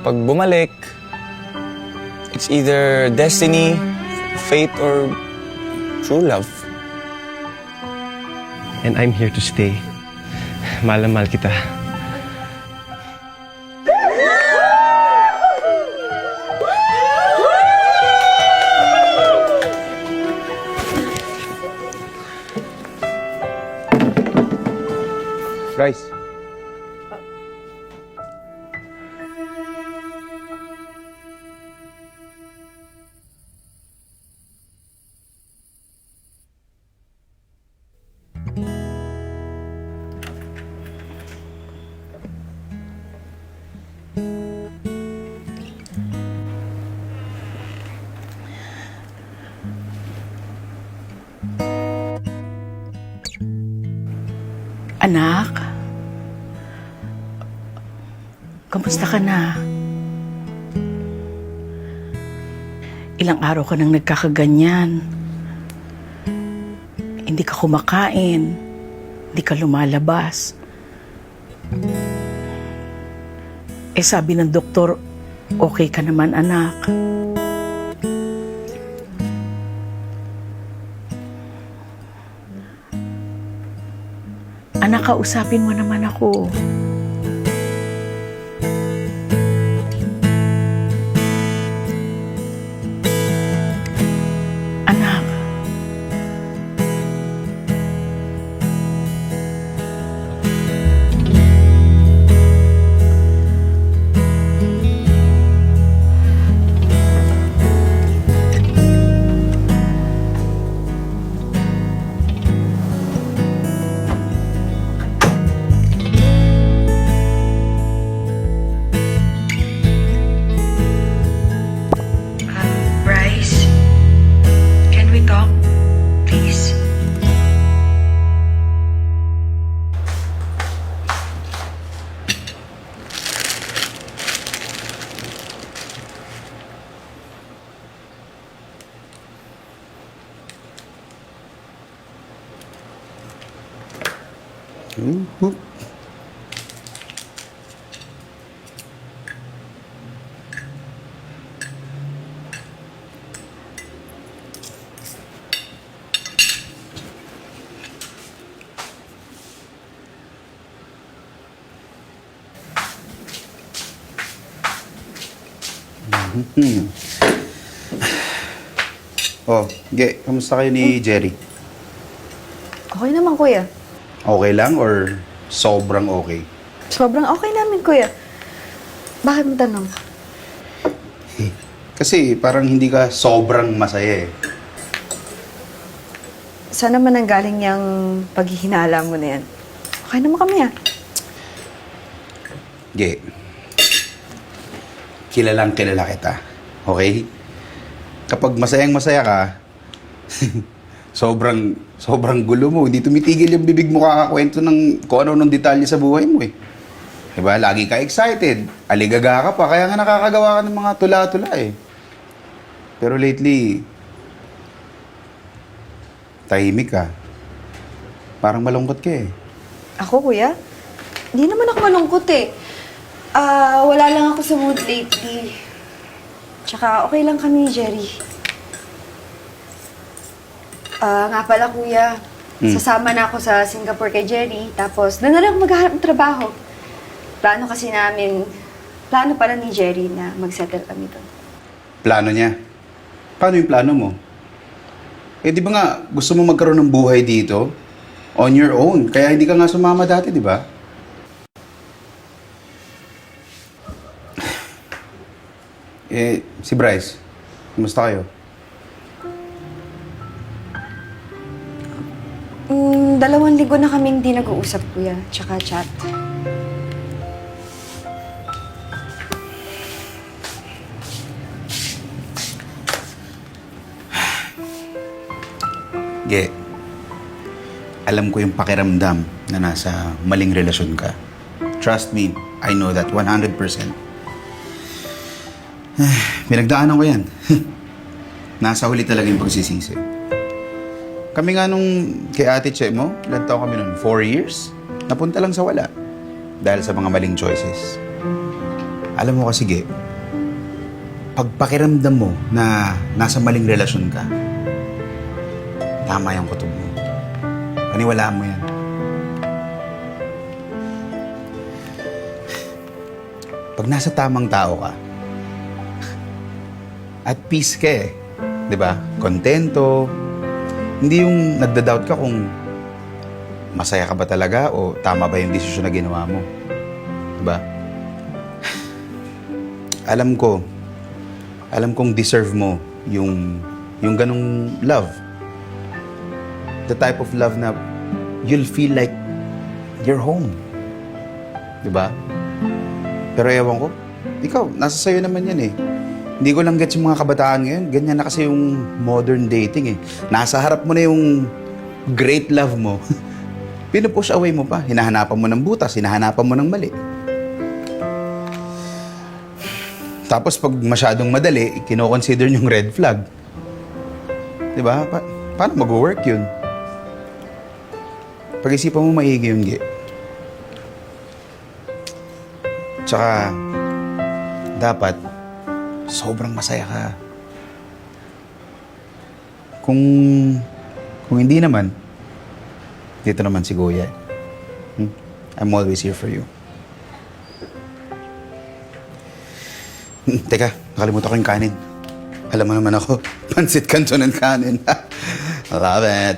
pag bumalik, it's either destiny, fate, or true love. And I'm here to stay. Mahal na mahal kita. Guys. Anak, kamusta ka na? Ilang araw ka nang nagkakaganyan. Hindi ka kumakain, hindi ka lumalabas. Sabi ng doktor, okay ka naman, anak. Anak, kausapin mo naman ako. Anak. Bryce, can we talk, please? Oh, kamusta kayo ni Jerry? Okay naman, kuya. Okay lang or sobrang okay? Sobrang okay namin, kuya. Bakit mo tanong? Kasi parang hindi ka sobrang masaya eh. Saan naman ang galing yung paghihinala mo na yan? Okay naman kami, ah. Kilalang kilala kita. Okay? Kapag masayang-masaya ka, sobrang gulo mo. Hindi tumitigil yung bibig mo kakakwento ng kung ano nung detalye sa buhay mo eh. Diba? Lagi ka excited. Aligaga ka pa. Kaya nga nakakagawa ka ng mga tula-tula eh. Pero lately, tahimik ka. Parang malungkot ka eh. Ako, kuya? Hindi naman ako malungkot, eh. Wala lang ako sa mood lately. Tsaka okay lang kami ni Jerry. Nga pala, kuya. Sasama na ako sa Singapore kay Jerry. Tapos, doon na lang ako maghahanap ng trabaho. Plano pala ni Jerry na mag-settle kami doon. Plano niya? Paano yung plano mo? Eh, di ba nga, gusto mo magkaroon ng buhay dito? On your own. Kaya hindi ka nga sumama dati, di ba? Si Bryce, kumusta kayo? 2 linggo na kaming di nag-uusap, kuya. Tsaka chat. Alam ko yung pakiramdam na nasa maling relasyon ka. Trust me, I know that 100%. Pinagdaanan ko yan. Nasa huli talaga yung pagsisisi. Kami nga nung kay Ate Che mo, ilan taon kami nun? 4 years? Napunta lang sa wala. Dahil sa mga maling choices. Alam mo kasi, Ge, pag pakiramdam mo na nasa maling relasyon ka, tama yung kutob mo. Paniwalaan mo yan. Pag nasa tamang tao ka, at peace ka eh. Di ba? Kontento. Hindi yung nagda-doubt ka kung masaya ka ba talaga o tama ba yung desisyon na ginawa mo. Di ba? Alam kong deserve mo yung ganong love. The type of love na you'll feel like you're home. Di ba? Pero ewan ko, ikaw, nasa sayo naman yan eh. Hindi ko lang gets yung mga kabataan ngayon. Ganyan na kasi yung modern dating eh. Nasa harap mo na yung great love mo. Pinupush away mo pa. Hinahanapan mo ng butas, hinahanapan mo ng mali. Tapos pag masyadong madali, kino-consider yung red flag. Diba? Paano mag-work yun? Pag-isipan mo maigi yun, Ge. Tsaka, dapat, sobrang masaya ka. Kung hindi naman, dito naman si Kuya. I'm always here for you. Teka, nakalimutan ko yung kanin. Alam mo naman ako, pansit canton ng kanin. I love it.